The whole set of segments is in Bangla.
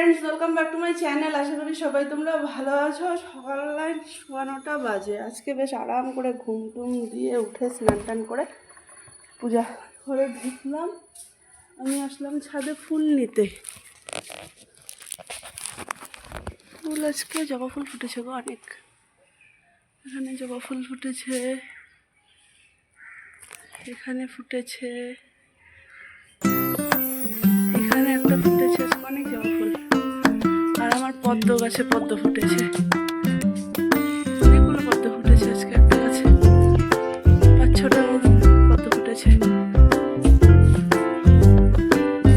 Friends, welcome back to my channel. আশা করি সবাই তোমরা ভালো আছো। সকাল 9:15 বাজে। আজকে বেশ আরাম করে ঘুম টুম দিয়ে উঠে স্নান টান করে পূজা করে ঢুকলাম। আমি আসলাম ছাদে ফুল নিতে। ফুল আজকে জবা ফুল ফুটেছে গো অনেক। এখানে জবা ফুল ফুটেছে, এখানে ফুটেছে, এখানে একটা ফুটেছে, অনেক জবা ফুল। আর আমার পদ্ম গাছে পদ্ম ফুটেছে, অনেকগুলো পদ্ম ফুটেছে আজকে একটা গাছে, 5-6টার মতো পদ্ম ফুটেছে।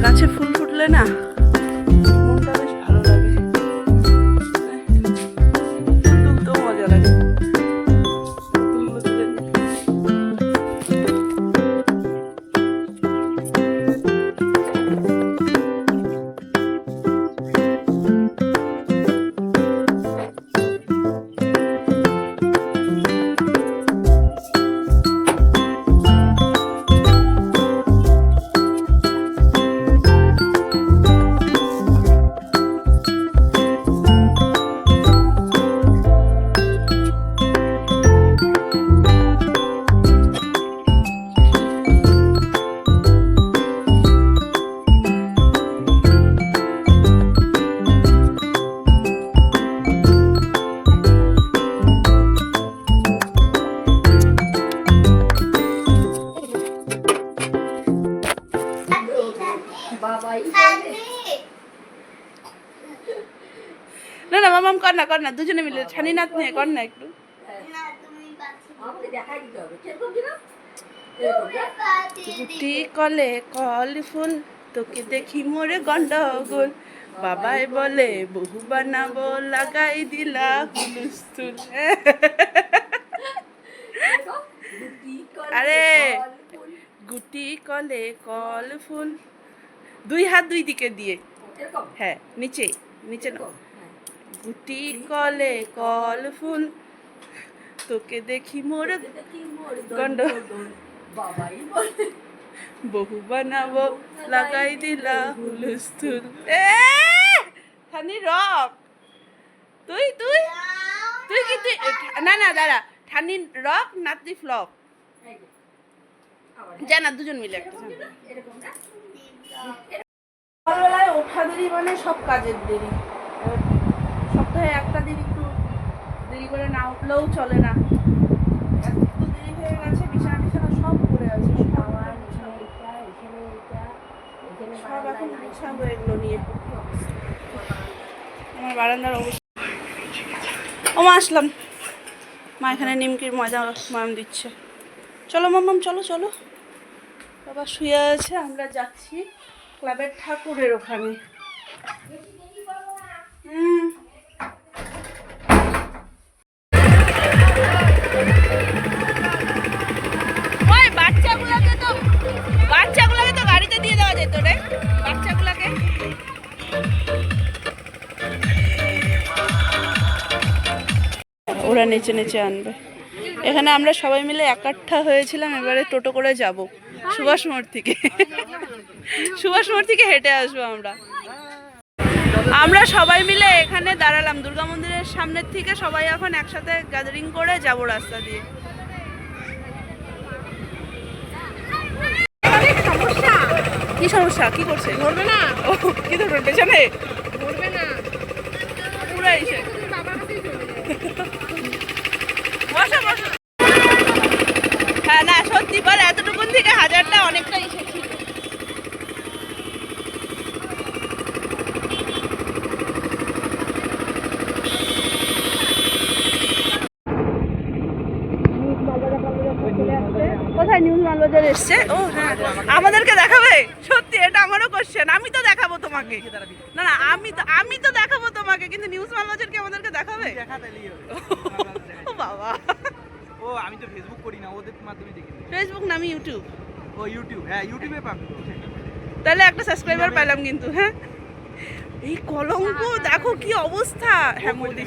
গাছে ফুল ফুটলে না মনটা বেশ ভালো লাগে, ফুল তুলতেও মজা লাগে। ফুলগুলো তুলে দিই। না না মামাম কর না, দুজনে মিলে ছানি নাত নিয়ে কর না একটু। গুটি কলে কল ফুল, তোকে দেখি মোরে গন্ডগোল, বাবাই বলে বহু বানাবো, লাগাই দিলা হুলুস্থুল। আরে গুটি কলে কল ফুল, দুই হাত দুই দিকে দিয়ে, হ্যাঁ নিচে নিচে না। গুটি কলে কল ফুল, তোকে দেখি মোর গন্ড, বহু বানাবো, লাগাই দিলা হুলুস্থুল। খানি রক তুই তুই তুই কি তুই না না দাঁড়া, ঠানি রক নাতি ফ্লপ জানা, দুজন মিলে একটা সকালবেলায় ওঠা দেরি মানে সব কাজের দেরি। সপ্তাহে একটা দিন একটু দেরি করে না উঠলেও চলে না। একটু দেরি হয়ে গেছে, বিছানা টিছানা সব পড়ে আছে, সব এখন গুছাবো এগুলো নিয়ে। আমার বারান্দার অবস্থা। ও মা আসলাম, মা এখানে নিমকির ময়দা ময়াম দিচ্ছে। চলো মাম্মাম চলো চলো। বাবা শুয়ে আছে, আমরা যাচ্ছি ক্লাবের ঠাকুরের ওখানে। ওই বাচ্চাগুলোকে তো গাড়িতে দিয়ে দেওয়া যেত রে, বাচ্চাগুলোকে। ওরা নেচে নেচে আনবে। এখানে আমরা সবাই মিলে একাঠা হয়েছিলাম, এবারে টোটো করে যাব সুভাষ মোড় থেকে। সুভাষ মোড় থেকে হেঁটে আসবো আমরা। আমরা সবাই মিলে এখানে দাঁড়ালাম দুর্গা মন্দিরের সামনের থেকে, সবাই এখন একসাথে গ্যাদারিং করে যাব রাস্তা দিয়ে। কি সমস্যা? কি করছে? ধরবে না? ও কি ধরবে? পেছনে ধরবে না, পুরো এসে বসো বসো। হ্যাঁ না সত্যি বল, এতটুকুন থেকে হাজারটা অনেকটা এসে ছিল। কোথায় নিউজ মালবাজার এসছে? ও হ্যাঁ, আমাদেরকে দেখাবে? সত্যি এটা আমারও কোশ্চেন। আমি তো দেখাবো তোমাকে, না না আমি তো দেখাবো তোমাকে, কিন্তু নিউজ মালবাজার কি আমাদেরকে দেখাবে? ও বাবা, ও আমি তো ফেসবুক করি না, ওদের মাধ্যমে দেখি। ফেসবুক না, আমি ইউটিউব। ও ইউটিউব, হ্যাঁ ইউটিউবে পাবো। তাহলে একটা সাবস্ক্রাইবার পেলাম কিন্তু। হ্যাঁ এই কলঙ্ক দেখো কি অবস্থা। হ্যাঁ মোদি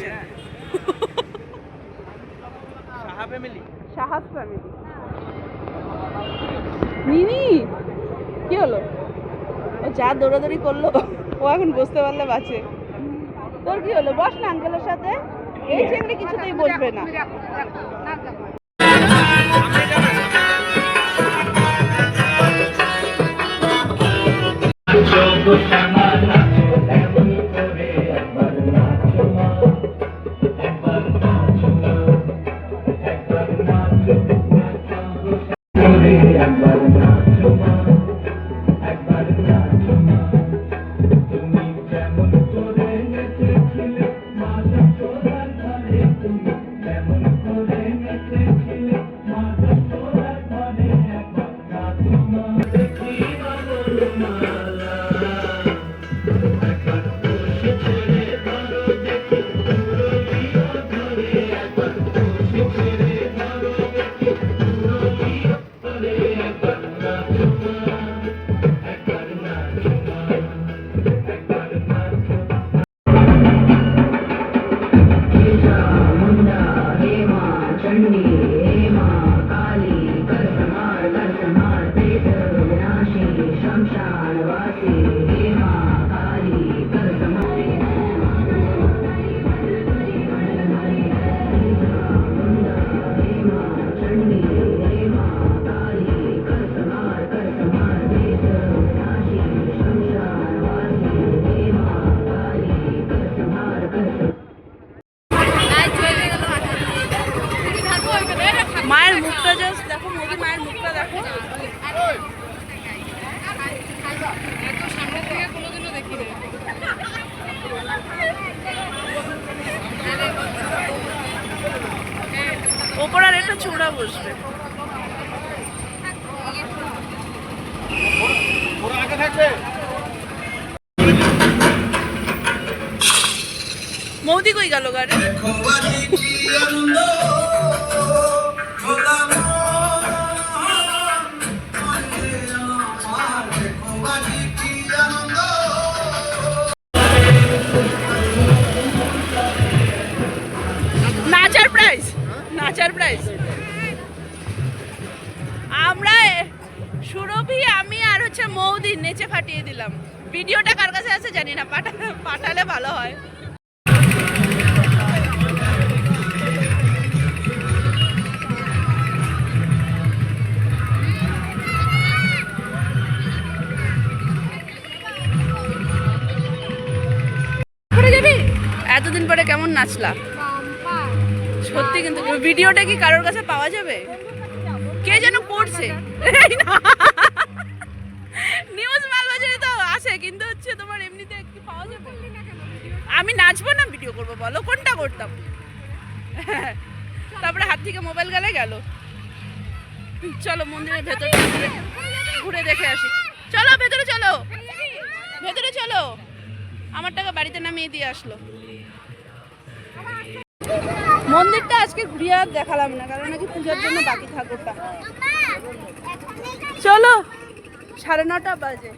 সাহা ফ্যামিলি, সাহাস ফ্যামিলি। নিনি কি হলো? ও যা দৌড়াদৌড়ি করলো। ও এখন বসতে পারলে বাঁচে। তোর কি হলো? বস না আঙ্কেলের সাথে। এই চিংড়ি কিছুতেই বসবে না। মায়ের মুখটা জাস্ট দেখো, মোদি মায়ের মুখটা দেখো। ওপর আর একটা চূড়া বসবে। মৌদি কই গেল গাড়ি? নাচার প্রাইস, নাচার প্রাইস। আমরা সুরভি, আমি আর হচ্ছে মৌদি নেচে ফাটিয়ে দিলাম। ভিডিওটা কার কাছে আছে জানি না, পাঠালে ভালো হয়। এতদিন পরে কেমন নাচলা সত্যি? কিন্তু ভিডিওটা কি কারোর কাছে পাওয়া যাবে? কে যেন করছে নিউজ মালবাজারে তো আসে, কিন্তু হচ্ছে তোমার এমনিতে কি পাওয়া যাবে? আমি নাচবো না ভিডিও করবো? বলো কোনটা করতাম? তারপরে হাত থেকে মোবাইল গেল। চলো মন্দিরের ভেতরে ঘুরে দেখে আসি। চলো ভেতরে চলো, ভেতরে চলো। আমার টাকা বাড়িতে নামিয়ে দিয়ে আসলো। মন্দিরটা আজকে ঘুরিয়ে আর দেখালাম না, কারণ নাকি পূজার জন্য বাকি ঠাকুরটা। চলো 9:30 বাজে।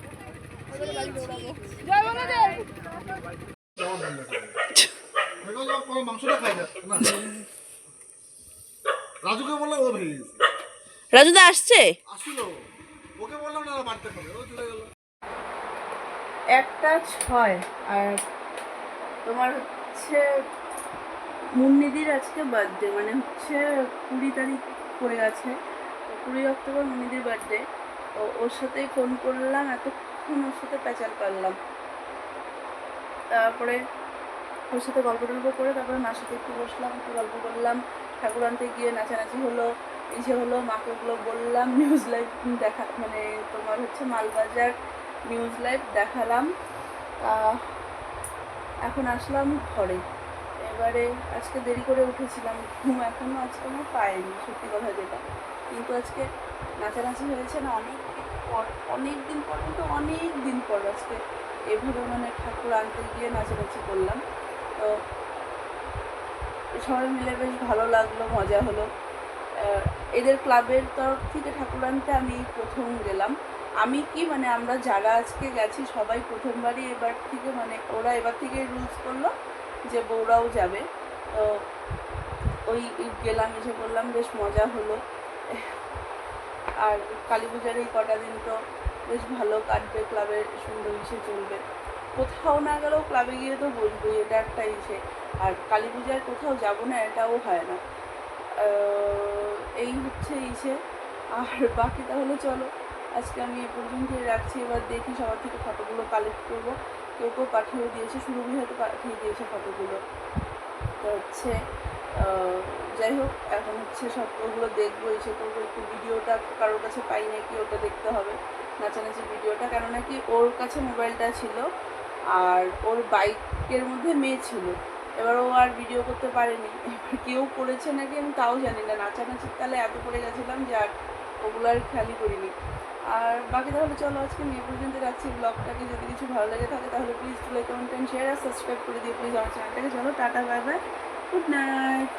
রাজুদা আসছে? 1:06। আর তোমার হচ্ছে মুন্নিদির আজকে বার্থডে, মানে হচ্ছে 20 তারিখ পড়ে গেছে, 20 অক্টোবর মুন্নিদির বার্থডে। তো ওর সাথেই ফোন করলাম, এতক্ষণ ওর সাথে প্যাচাল পারলাম। তারপরে ওর সাথে গল্প টল্প করে তারপরে মার সাথে একটু বসলাম, একটু গল্প করলাম। ঠাকুর আনতে গিয়ে নাচানাচি হলো, ইসে হলো। মাকে ওগুলো বললাম, নিউজ লাইভ দেখা, মানে তোমার হচ্ছে মালবাজার নিউজ লাইভ দেখালাম। এখন আসলাম ঘরে। এবারে আজকে দেরি করে উঠেছিলাম, ঘুম এখনও আজকে আমার পাইনি, সত্যি কথা যেটা। কিন্তু আজকে নাচানাচি হয়েছে না অনেক দিন পর, কিন্তু অনেক দিন পর আজকে এভাবে মানে ঠাকুর আনতে গিয়ে নাচানাচি করলাম। তো সবাই মিলে বেশ ভালো লাগলো, মজা হলো। এদের ক্লাবের তরফ থেকে ঠাকুর আনতে আমি প্রথম গেলাম। আমি কি মানে আমরা যারা আজকে গেছি সবাই প্রথমবারই এবার থেকে, মানে ওরা এবার থেকে রুলস করলো যে বউরাও যাবে। তো ওই গেলাম, এসে করলাম, বেশ মজা হলো। আর কালী পূজার এই কটা দিন তো বেশ ভালো কাটবে, ক্লাবের সুন্দর ইসে চলবে। কোথাও না গেলেও ক্লাবে গিয়ে তো বসবোই, এটা একটা ইসে। আর কালী পূজায় কোথাও যাবো না এটাও হয় না। এই হচ্ছে ইসে। আর বাকি তাহলে চলো আজকে আমি এ পর্যন্তই রাখছি। এবার দেখি সবার থেকে ফটোগুলো কালেক্ট করবো। কেউ কেউ পাঠিয়েও দিয়েছে, সুরভি হয়তো পাঠিয়ে দিয়েছে ফটোগুলো। তো হচ্ছে যাই হোক, এখন হচ্ছে সব ওগুলো দেখবো, এসে করবো। একটু ভিডিওটা কারোর কাছে পাই নাকি ওটা দেখতে হবে, নাচানাচির ভিডিওটা। কেন নাকি ওর কাছে মোবাইলটা ছিল আর ওর বাইকের মধ্যে মেয়ে ছিল, এবার ও আর ভিডিও করতে পারেনি। এবার কেউ করেছে নাকি আমি তাও জানি না, নাচানাচির তালে এত পড়ে গেছিলাম যে আর ওগুলো আর খেয়ালই করিনি। আর বাকি তাহলে চলো আজকে আমি এ পর্যন্ত রাখছি ব্লগটাকে। যদি কিছু ভালো লেগে থাকে তাহলে please like comment and share আর সাবস্ক্রাইব করে দিও প্লিজ আমার চ্যানেলটাকে। চলো tata, bye bye, good night.